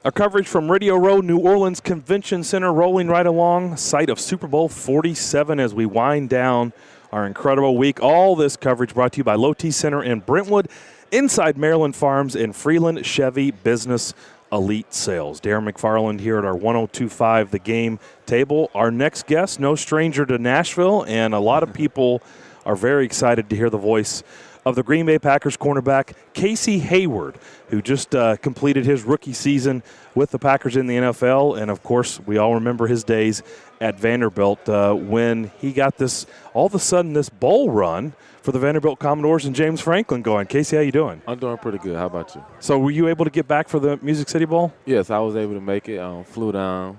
Our coverage from Radio Row, New Orleans Convention Center, rolling right along, site of Super Bowl 47 as we wind down our incredible week. All this coverage brought to you by Low T Center in Brentwood, inside Maryland Farms, and Freeland Chevy Business Elite Sales. Darren McFarland here at our 102.5 The Game table. Our next guest, no stranger to Nashville, and a lot of people are very excited to hear the voice of the Green Bay Packers cornerback, Casey Hayward, who just completed his rookie season with the Packers in the NFL. And, of course, we all remember his days at Vanderbilt when he got this, all of a sudden, this bowl run for the Vanderbilt Commodores and James Franklin going. Casey, how you doing? I'm doing pretty good. How about you? So were you able to get back for the Music City Bowl? Yes, I was able to make it. Flew down,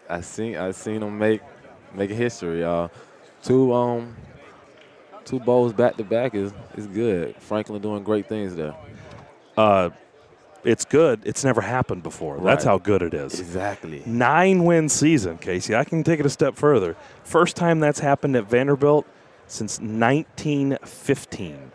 I seen them make history. Two bowls back-to-back is good. Franklin doing great things there. It's good. It's never happened before. Right. That's how good it is. Exactly. 9-win season, Casey. I can take it a step further. First time that's happened at Vanderbilt since 1915.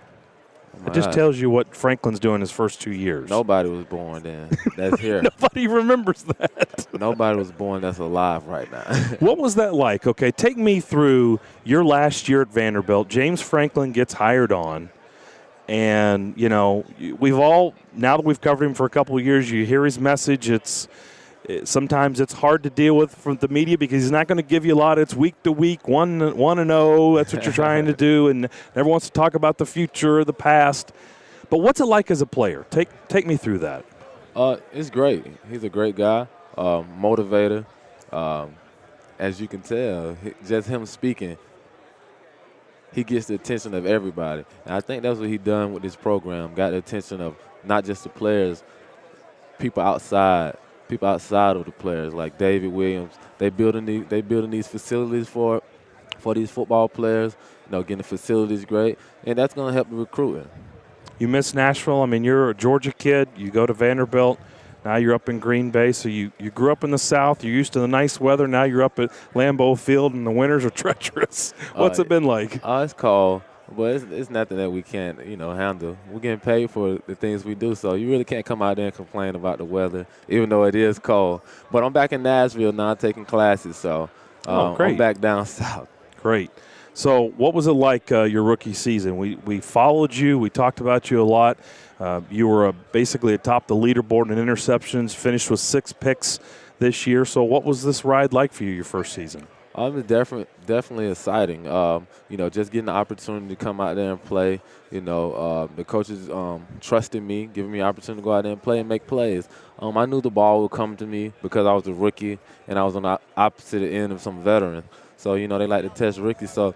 It just tells you what Franklin's doing his first 2 years. Nobody was born then. That's here. Nobody remembers that. Nobody was born that's alive right now. What was that like? Okay, take me through your last year at Vanderbilt. James Franklin gets hired on. And, we've all, now that we've covered him for a couple of years, you hear his message. Sometimes it's hard to deal with from the media because he's not going to give you a lot. It's week to week, 1-0. That's what you're trying to do, and never wants to talk about the future or the past. But what's it like as a player? Take me through that. It's great. He's a great guy, motivator. As you can tell, just him speaking, he gets the attention of everybody. And I think that's what he done with this program, got the attention of not just the players, people outside of the players, like David Williams. They building these facilities for these football players. Getting the facilities great, and that's going to help the recruiting. You miss Nashville. I mean, you're a Georgia kid. You go to Vanderbilt. Now you're up in Green Bay. So you grew up in the South. You're used to the nice weather. Now you're up at Lambeau Field, and the winters are treacherous. What's it been like? It's cold. But it's nothing that we can't, handle. We're getting paid for the things we do, so you really can't come out there and complain about the weather, even though it is cold. But I'm back in Nashville now taking classes, so I'm back down south. Great. So what was it like your rookie season? We followed you. We talked about you a lot. You were basically atop the leaderboard in interceptions, finished with 6 picks this year. So what was this ride like for you your first season? It was definitely exciting. Just getting the opportunity to come out there and play. The coaches trusted me, giving me the opportunity to go out there and play and make plays. I knew the ball would come to me because I was a rookie and I was on the opposite end of some veterans. So, they like to test rookies. So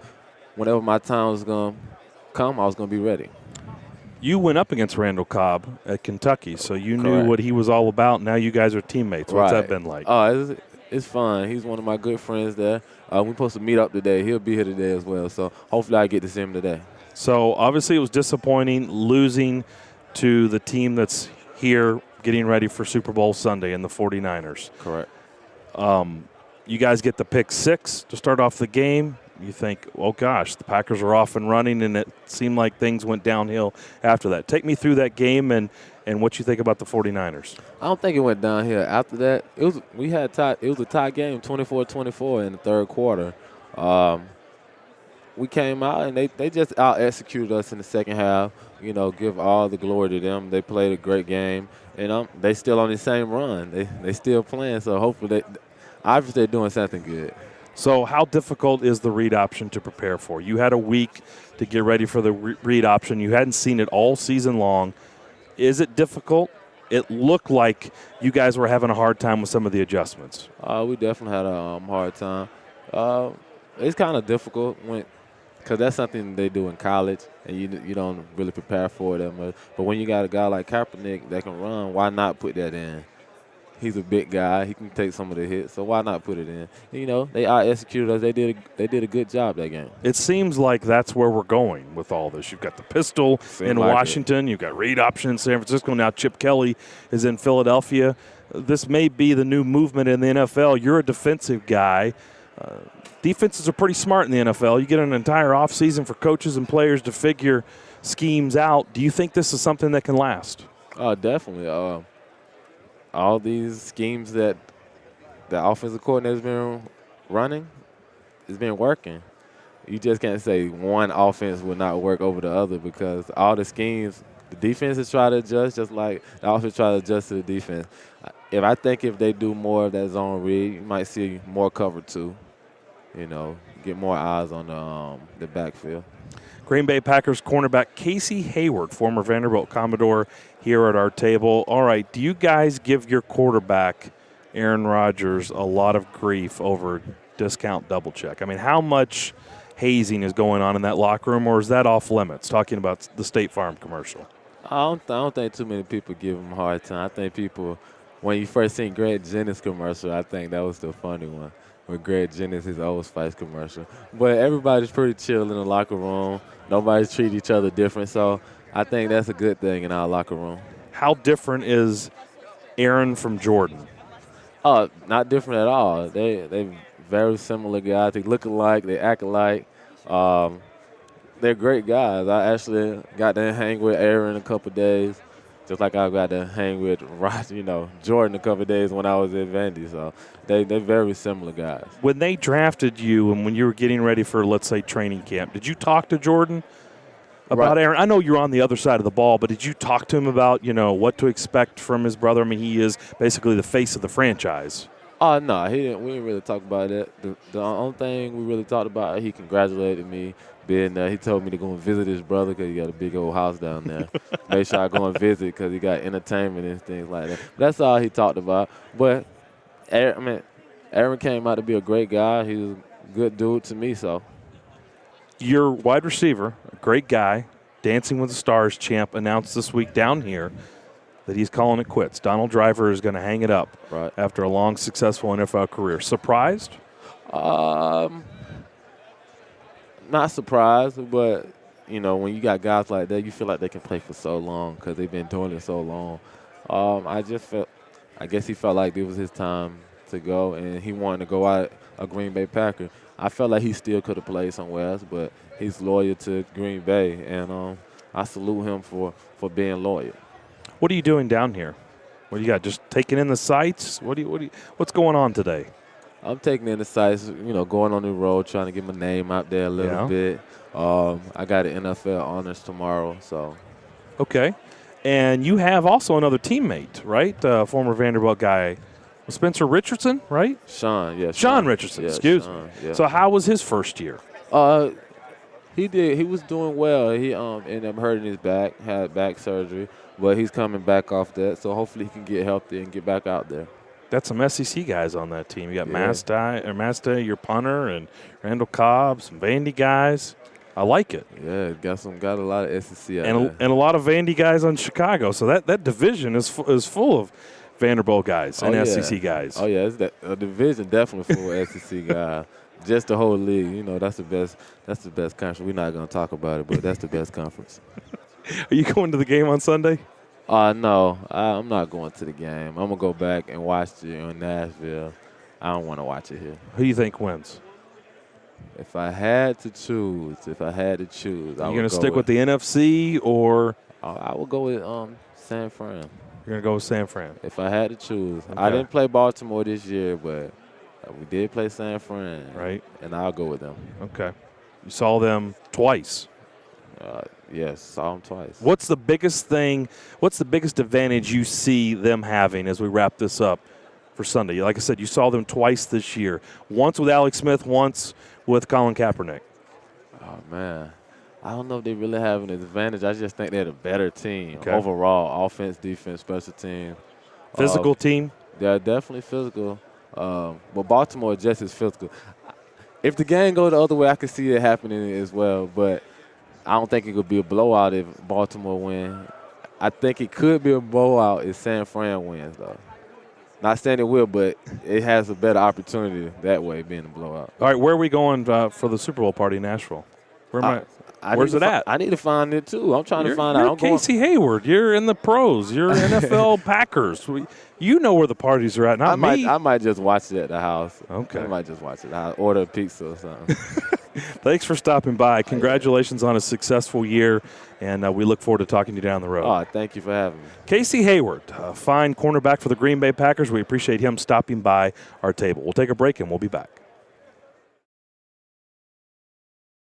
whenever my time was going to come, I was going to be ready. You went up against Randall Cobb at Kentucky, so you knew what he was all about. Now you guys are teammates. What's that been like? It's fun. He's one of my good friends there. We're supposed to meet up today. He'll be here today as well. So hopefully I get to see him today. So obviously it was disappointing losing to the team that's here getting ready for Super Bowl Sunday in the 49ers. Correct. You guys get the pick 6 to start off the game. You think, oh, gosh, the Packers are off and running, and it seemed like things went downhill after that. Take me through that game and what you think about the 49ers. I don't think it went downhill. After that, it was a tie game, 24-24 in the third quarter. We came out, and they just out-executed us in the second half. Give all the glory to them. They played a great game, and they still on the same run. They still playing, so hopefully obviously they're doing something good. So how difficult is the read option to prepare for? You had a week to get ready for the read option. You hadn't seen it all season long. Is it difficult? It looked like you guys were having a hard time with some of the adjustments. We definitely had a hard time. It's kind of difficult because that's something they do in college, and you don't really prepare for it that much. But when you got a guy like Kaepernick that can run, why not put that in? He's a big guy. He can take some of the hits, so why not put it in? They out-executed us. They did a good job that game. It seems like that's where we're going with all this. You've got the pistol in Washington. You've got read option in San Francisco. Now Chip Kelly is in Philadelphia. This may be the new movement in the NFL. You're a defensive guy. Defenses are pretty smart in the NFL. You get an entire offseason for coaches and players to figure schemes out. Do you think this is something that can last? Definitely. all these schemes that the offensive coordinator's been running, it's been working. You just can't say one offense will not work over the other because all the schemes, the defense is trying to adjust just like the offense try to adjust to the defense. If they do more of that zone read, you might see more cover too. Get more eyes on the backfield. Green Bay Packers cornerback Casey Hayward, former Vanderbilt Commodore, here at our table. All right, do you guys give your quarterback, Aaron Rodgers, a lot of grief over discount double check? I mean, how much hazing is going on in that locker room, or is that off limits, talking about the State Farm commercial? I don't think too many people give him a hard time. I think people, when you first seen Greg Jennings commercial, I think that was the funny one. With Greg Jennings, his Old Spice commercial. But everybody's pretty chill in the locker room. Nobody's treat each other different. So I think that's a good thing in our locker room. How different is Aaron from Jordan? Not different at all. They very similar guys. They look alike. They act alike. They're great guys. I actually got to hang with Aaron a couple days, just like I got to hang with Jordan a couple of days when I was at Vandy. So they're very similar guys. When they drafted you and when you were getting ready for, let's say, training camp, did you talk to Jordan about Aaron? I know you're on the other side of the ball, but did you talk to him about, what to expect from his brother? I mean, he is basically the face of the franchise. No, we didn't really talk about it. The only thing we really talked about, he congratulated me being there. He told me to go and visit his brother because he got a big old house down there. Make sure I go and visit because he got entertainment and things like that. But that's all he talked about. But, Aaron came out to be a great guy. He was a good dude to me, so. Your wide receiver, a great guy, Dancing with the Stars champ, announced this week down here that he's calling it quits. Donald Driver is going to hang it up after a long, successful NFL career. Surprised? Not surprised, but, when you got guys like that, you feel like they can play for so long because they've been doing it so long. I guess he felt like it was his time to go, and he wanted to go out a Green Bay Packer. I felt like he still could have played somewhere else, but he's loyal to Green Bay, and I salute him for being loyal. What are you doing down here? What do you got? Just taking in the sights? What's going on today? I'm taking in the sights, going on the road, trying to get my name out there a little bit. I got an NFL honors tomorrow, so. Okay. And you have also another teammate, right? Former Vanderbilt guy, Spencer Richardson, right? Sean Richardson, yeah, excuse me. Yeah. So how was his first year? He was doing well. He ended up hurting his back, had back surgery, but he's coming back off that, so hopefully he can get healthy and get back out there. That's some SEC guys on that team. You got Masta, your punter, and Randall Cobb, some Vandy guys. I like it. Yeah, got a lot of SEC out and a lot of Vandy guys on Chicago. So that division is full of Vanderbilt guys and SEC guys. Oh yeah, a division definitely full of SEC guys. Just the whole league, that's the best. That's the best conference. We're not gonna talk about it, but that's the best conference. Are you going to the game on Sunday? No, I'm not going to the game. I'm gonna go back and watch it in Nashville. I don't want to watch it here. Who do you think wins? If I had to choose, are you going to stick with the NFC or? I would go with San Fran. You're going to go with San Fran. If I had to choose, okay. I didn't play Baltimore this year, but we did play San Fran. Right. And I'll go with them. Okay. You saw them twice. Yes, saw them twice. What's the biggest advantage you see them having as we wrap this up for Sunday? Like I said, you saw them twice this year. Once with Alex Smith, once with Colin Kaepernick. Oh, man. I don't know if they really have an advantage. I just think they're the better team overall, offense, defense, special team. Physical team? They're definitely physical. But Baltimore just as physical. If the game goes the other way, I could see it happening as well. But I don't think it could be a blowout if Baltimore win. I think it could be a blowout if San Fran wins, though. Not saying it will, but it has a better opportunity that way, being a blowout. All right, where are we going for the Super Bowl party in Nashville? Where's it at? I need to find it, too. I'm trying to find out. You're Casey Hayward. You're in the pros. You're NFL Packers. You know where the parties are at, not me. I might just watch it at the house. Okay. I might just watch it. I'll order a pizza or something. Thanks for stopping by. Congratulations on a successful year, and we look forward to talking to you down the road. Oh, thank you for having me. Casey Hayward, a fine cornerback for the Green Bay Packers. We appreciate him stopping by our table. We'll take a break, and we'll be back.